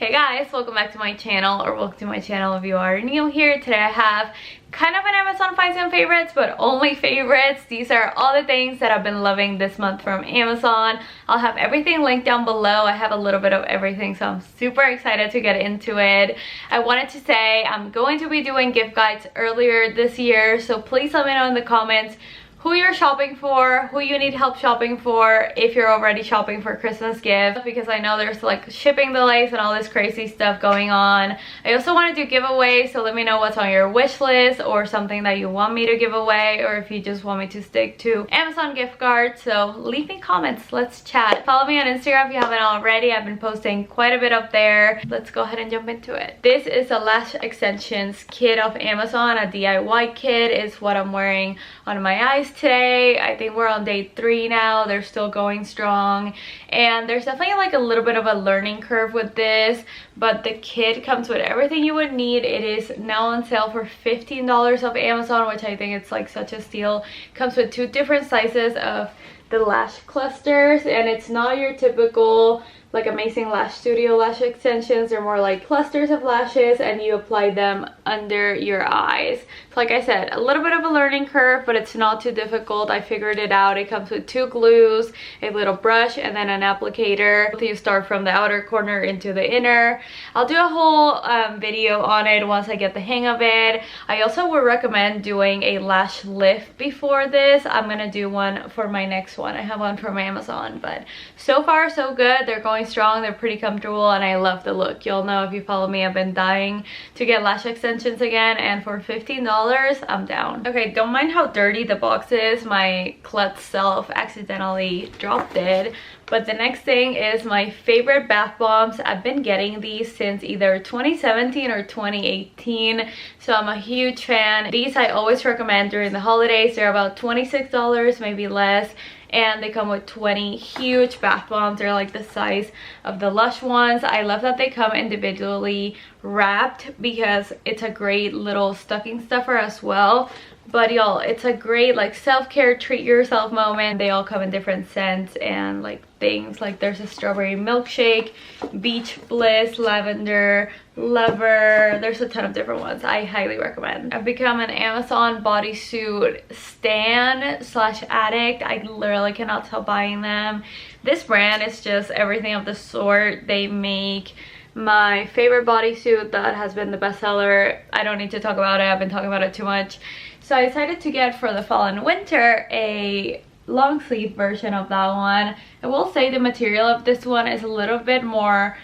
Hey guys, welcome back to my channel, or welcome to my channel if you are new here. Today I have kind of an Amazon finds and favorites, but only favorites. These are all the things that I've been loving this month from Amazon. I'll have everything linked down below. I have a little bit of everything, so I'm super excited to get into it. I wanted to say I'm going to be doing gift guides earlier this year, so please let me know in the comments who you're shopping for, who you need help shopping for, if you're already shopping for Christmas gifts, because I know there's like shipping delays and all this crazy stuff going on. I also want to do giveaways, so let me know what's on your wish list or something that you want me to give away, or if you just want me to stick to Amazon gift cards. So leave me comments, let's chat. Follow me on Instagram if you haven't already. I've been posting quite a bit up there. Let's go ahead and jump into it. This is a lash extensions kit of Amazon. A DIY kit is what I'm wearing on my eyes today. I think we're on day 3 now. They're still going strong, and there's definitely like a little bit of a learning curve with this, but the kit comes with everything you would need. It is now on sale for $15 off Amazon, which I think it's like such a steal. Comes with 2 different sizes of the lash clusters, and it's not your typical like Amazing Lash Studio lash extensions. They're more like clusters of lashes, and you apply them under your eyes. So like I said, a little bit of a learning curve, but it's not too difficult. I figured it out. It comes with 2 glues, a little brush, and then an applicator. You start from the outer corner into the inner. I'll do a whole video on it once I get the hang of it. I also would recommend doing a lash lift before this. I'm gonna do one for my next one. I have one from Amazon, but so far so good. They're going strong, they're pretty comfortable, and I love the look. You'll know if you follow me, I've been dying to get lash extensions again, and for $15 I'm down. Okay, don't mind how dirty the box is. My klutz self accidentally dropped it. But the next thing is my favorite bath bombs. I've been getting these since either 2017 or 2018, so I'm a huge fan. These I always recommend during the holidays. They're about $26, maybe less, and they come with 20 huge bath bombs. They're like the size of the Lush ones. I love that they come individually wrapped because it's a great little stocking stuffer as well. But y'all, it's a great like self-care, treat yourself moment. They all come in different scents and like things. Like there's a strawberry milkshake, beach bliss, lavender, lover. There's a ton of different ones. I highly recommend. I've become an Amazon bodysuit stan slash addict. I literally cannot stop buying them. This brand is just everything of the sort. They make my favorite bodysuit that has been the bestseller. I don't need to talk about it. I've been talking about it too much. So I decided to get for the fall and winter a long sleeve version of that one. I will say the material of this one is a little bit more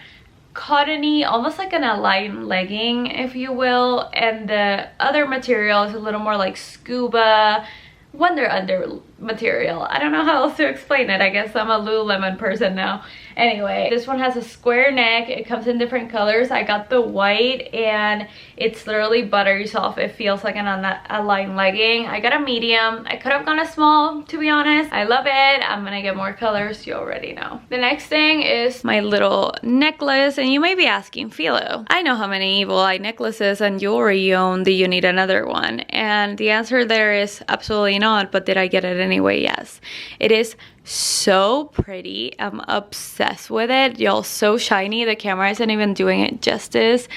cottony, almost like an Align legging, if you will, and the other material is a little more like scuba Wonder Under material. I don't know how else to explain it. I guess I'm a Lululemon person now. Anyway, this one has a square neck. It comes in different colors. I got the white, and it's literally buttery soft. It feels like an Align legging. I got a medium. I could have gone a small, to be honest. I love it. I'm gonna get more colors. You already know. The next thing is my little necklace, and you may be asking, Philo, I know how many evil eye necklaces and jewelry you own. Do you need another one? And the answer there is absolutely not, but did I get it anyway? Yes. It is so pretty. I'm obsessed with it. Y'all, so shiny. The camera isn't even doing it justice.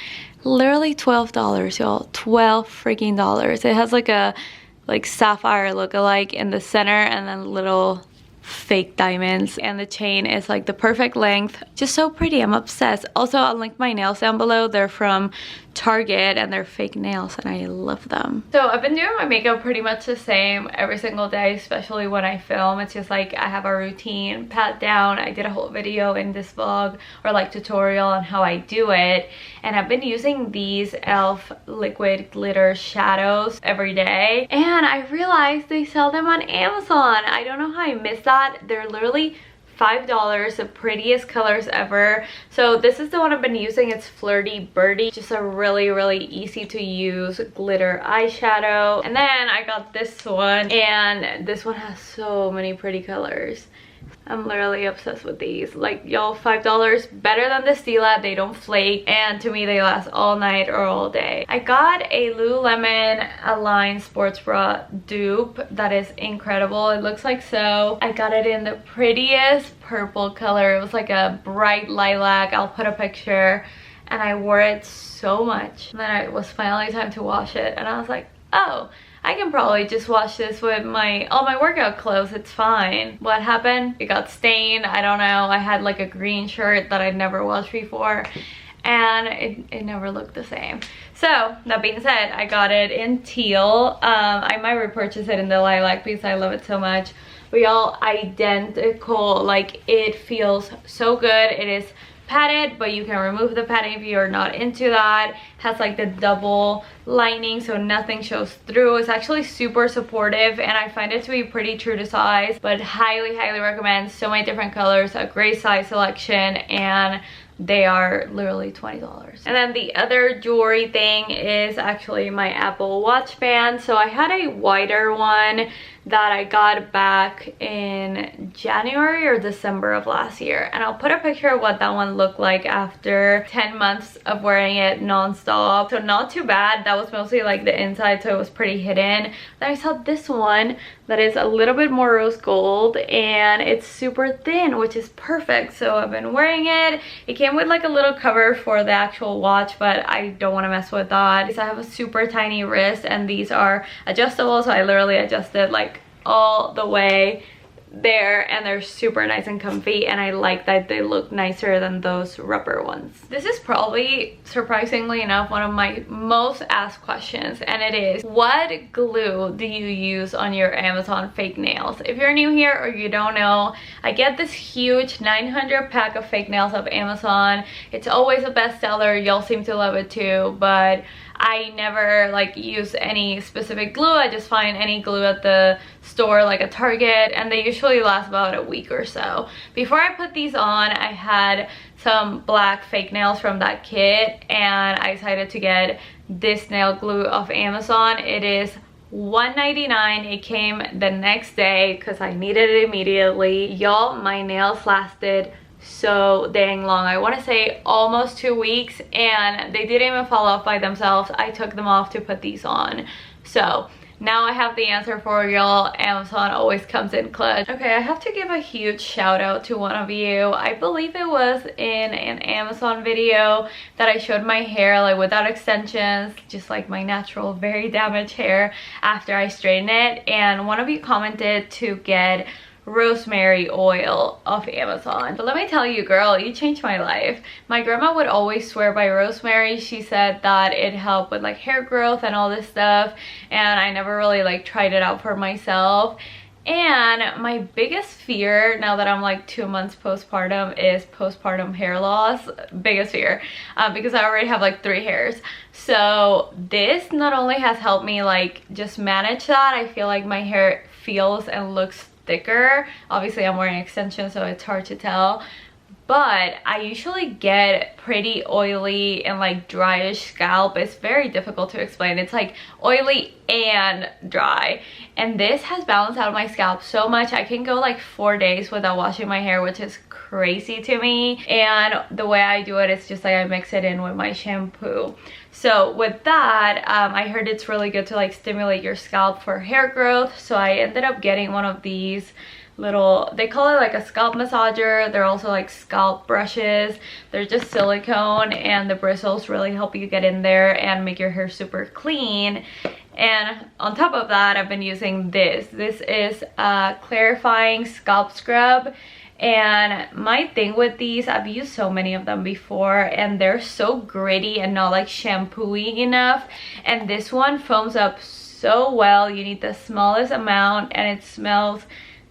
Literally $12, y'all. 12 freaking dollars. It has like a sapphire look-alike in the center, and then little fake diamonds, and the chain is like the perfect length. Just so pretty. I'm obsessed. Also, I'll link my nails down below. They're from Target, and they're fake nails, and I love them. So I've been doing my makeup pretty much the same every single day, especially when I film. It's just like I have a routine pat down. I did a whole video in this vlog, or like tutorial, on how I do it, and I've been using these e.l.f. liquid glitter shadows every day, and I realized they sell them on Amazon. I don't know how I missed that. They're literally $5, the prettiest colors ever. So this is the one I've been using. It's Flirty Birdie, just a really easy to use glitter eyeshadow. And then I got this one, and this one has so many pretty colors. I'm literally obsessed with these. Like, y'all, $5, better than the Stila. They don't flake, and to me they last all night or all day. I got a Lululemon Align sports bra dupe that is incredible. It looks like so. I got it in the prettiest purple color. It was like a bright lilac. I'll put a picture. and I wore it so much. And then it was finally time to wash it, and I was like, oh, I can probably just wash this with all my workout clothes, it's fine. What happened? It got stained, I don't know. I had like a green shirt that I'd never washed before, and it never looked the same. So that being said, I got it in teal. I might repurchase it in the lilac because I love it so much. We all identical, like it feels so good. It is padded, but you can remove the padding if you're not into that. Has like the double lining so nothing shows through. It's actually super supportive, and I find it to be pretty true to size, but highly recommend. So many different colors, a great size selection, and they are literally $20. And then the other jewelry thing is actually my Apple Watch band. So I had a wider one that I got back in January or December of last year, and I'll put a picture of what that one looked like after 10 months of wearing it non-stop. So not too bad. That was mostly like the inside, so it was pretty hidden. Then I saw this one that is a little bit more rose gold, and it's super thin, which is perfect. So I've been wearing it. It came with like a little cover for the actual watch, but I don't want to mess with that because I have a super tiny wrist, and these are adjustable, so I literally adjusted like all the way there, and they're super nice and comfy, and I like that they look nicer than those rubber ones. This is probably, surprisingly enough, one of my most asked questions, and it is, what glue do you use on your Amazon fake nails? If you're new here or you don't know, I get this huge 900 pack of fake nails off Amazon. It's always a bestseller. Y'all seem to love it too, but I never like use any specific glue. I just find any glue at the store, like a Target, and they usually last about a week or so. Before I put these on, I had some black fake nails from that kit, and I decided to get this nail glue off Amazon. It is $1.99. It came the next day because I needed it immediately. Y'all, my nails lasted so dang long. I want to say almost 2 weeks, and they didn't even fall off by themselves. I took them off to put these on. So now I have the answer for y'all. Amazon always comes in clutch. Okay, I have to give a huge shout out to one of you. I believe it was in an Amazon video that I showed my hair like without extensions, just like my natural very damaged hair after I straightened it, and one of you commented to get rosemary oil off Amazon. But let me tell you, girl, you changed my life. My grandma would always swear by rosemary. She said that it helped with like hair growth and all this stuff, and I never really like tried it out for myself. And my biggest fear now that I'm like 2 months postpartum is postpartum hair loss. Biggest fear, because I already have like 3 hairs. So this not only has helped me like just manage that, I feel like my hair feels and looks thicker. Obviously I'm wearing extensions, so it's hard to tell, but I usually get pretty oily and like dryish scalp. It's very difficult to explain. It's like oily and dry, and this has balanced out my scalp so much. I can go like 4 days without washing my hair, which is crazy to me. And the way I do it is just like I mix it in with my shampoo. So with that, I heard it's really good to like stimulate your scalp for hair growth. So I ended up getting one of these little, they call it like a scalp massager. They're also like scalp brushes. They're just silicone, and the bristles really help you get in there and make your hair super clean. And on top of that, I've been using this. This is a clarifying scalp scrub. And my thing with these, I've used so many of them before, and they're so gritty and not like shampoo-y enough. And this one foams up so well. You need the smallest amount, and it smells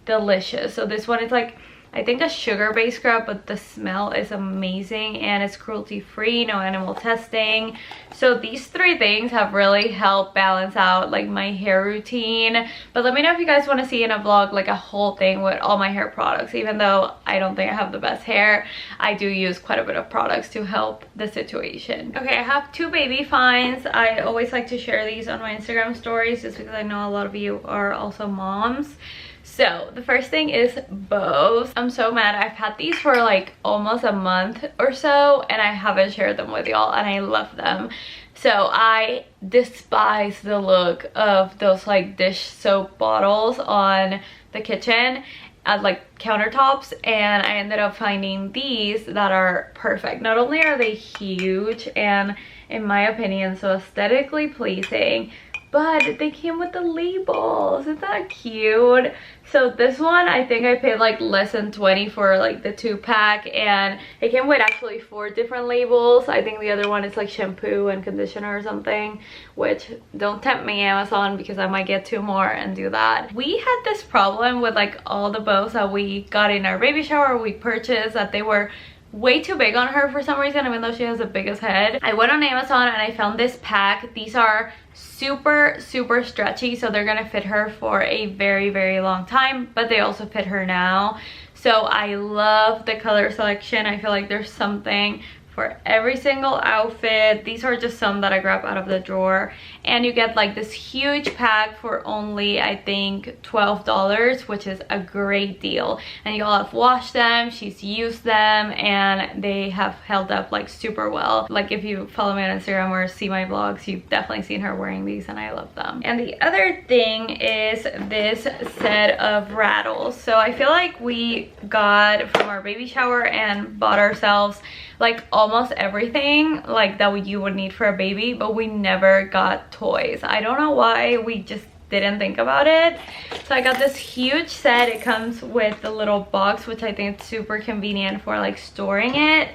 delicious. So this one is like, I think, a sugar-based scrub, but the smell is amazing, and it's cruelty-free, no animal testing. So these 3 things have really helped balance out like my hair routine. But let me know if you guys want to see in a vlog like a whole thing with all my hair products. Even though I don't think I have the best hair, I do use quite a bit of products to help the situation. Okay, I have 2 baby finds. I always like to share these on my Instagram stories just because I know a lot of you are also moms. So the first thing is bows. I'm so mad. I've had these for like almost a month or so, and I haven't shared them with y'all, and I love them. So I despise the look of those like dish soap bottles on the kitchen. at like countertops, and I ended up finding these that are perfect. Not only are they huge and in my opinion so aesthetically pleasing, but they came with the labels. Isn't that cute? So this one, I think I paid like less than 20 for like the 2-pack, and it came with actually 4 different labels. I think the other one is like shampoo and conditioner or something, which don't tempt me, Amazon, because I might get 2 more and do that. We had this problem with like all the bows that we got in our baby shower we purchased, that they were way too big on her for some reason, even though she has the biggest head. I went on Amazon and I found this pack. These are super stretchy, so they're gonna fit her for a very long time, but they also fit her now. So I love the color selection. I feel like there's something for every single outfit. These are just some that I grabbed out of the drawer, and you get like this huge pack for only I think $12, which is a great deal. And you all have washed them, she's used them, and they have held up like super well. Like if you follow me on Instagram or see my vlogs, you've definitely seen her wearing these, and I love them. And the other thing is this set of rattles. So I feel like we got from our baby shower and bought ourselves like almost everything like that you would need for a baby, but we never got toys. I don't know why, we just didn't think about it. So I got this huge set. It comes with the little box, which I think is super convenient for like storing it,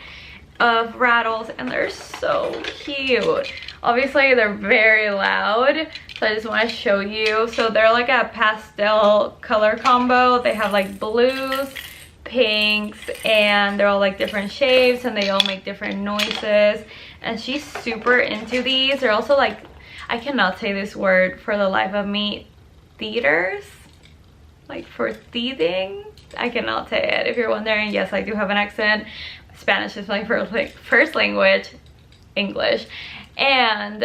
of rattles, and they're so cute. Obviously they're very loud, so I just want to show you. So they're like a pastel color combo. They have like blues, pinks, and they're all like different shapes, and they all make different noises, and she's super into these. They're also like, I cannot say this word for the life of me, theaters, like for teething. I cannot say it. If you're wondering, yes, I do have an accent. Spanish is my first language, English, and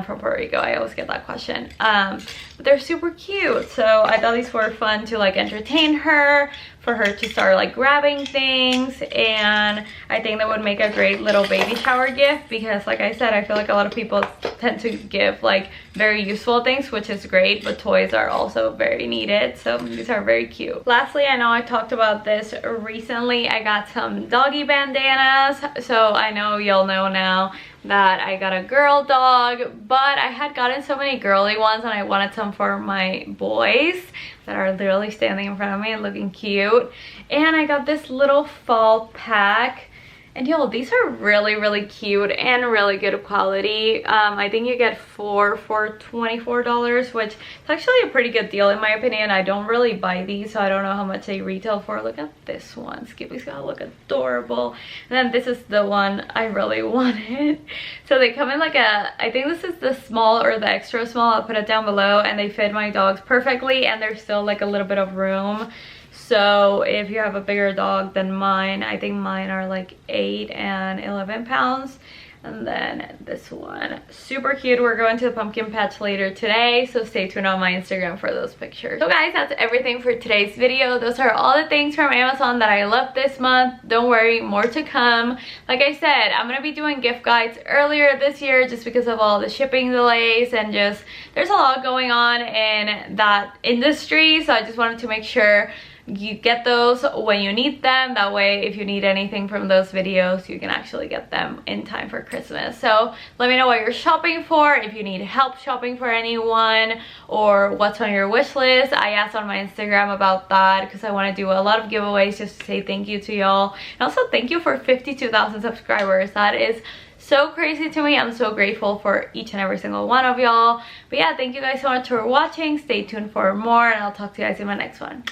from Puerto Rico. I always get that question. But they're super cute, so I thought these were fun to like entertain her, for her to start like grabbing things, and I think that would make a great little baby shower gift, because like I said, I feel like a lot of people tend to give like very useful things, which is great, but toys are also very needed. So these are very cute. Lastly, I know I talked about this recently, I got some doggy bandanas. So I know y'all know now that I got a girl dog, but I had gotten so many girly ones and I wanted some for my boys that are literally standing in front of me and looking cute. And I got this little fall pack, and y'all, these are really cute and really good quality. I think you get 4 for $24, which is actually a pretty good deal in my opinion. I don't really buy these, so I don't know how much they retail for. Look at this one. Skippy's gonna look adorable. And then this is the one I really wanted. So they come in like a, I think this is the small or the extra small. I'll put it down below, and they fit my dogs perfectly, and there's still like a little bit of room. So if you have a bigger dog than mine, I think mine are like 8 and 11 pounds. And then this one, super cute. We're going to the pumpkin patch later today, so stay tuned on my Instagram for those pictures. So guys, that's everything for today's video. Those are all the things from Amazon that I love this month. Don't worry, more to come. Like I said, I'm gonna be doing gift guides earlier this year just because of all the shipping delays, and just there's a lot going on in that industry, so I just wanted to make sure you get those when you need them. That way, if you need anything from those videos, you can actually get them in time for Christmas. So let me know what you're shopping for, if you need help shopping for anyone, or what's on your wish list. I asked on my Instagram about that because I want to do a lot of giveaways just to say thank you to y'all. And also thank you for 52,000 subscribers. That is so crazy to me. I'm so grateful for each and every single one of y'all. But yeah, thank you guys so much for watching. Stay tuned for more, and I'll talk to you guys in my next one.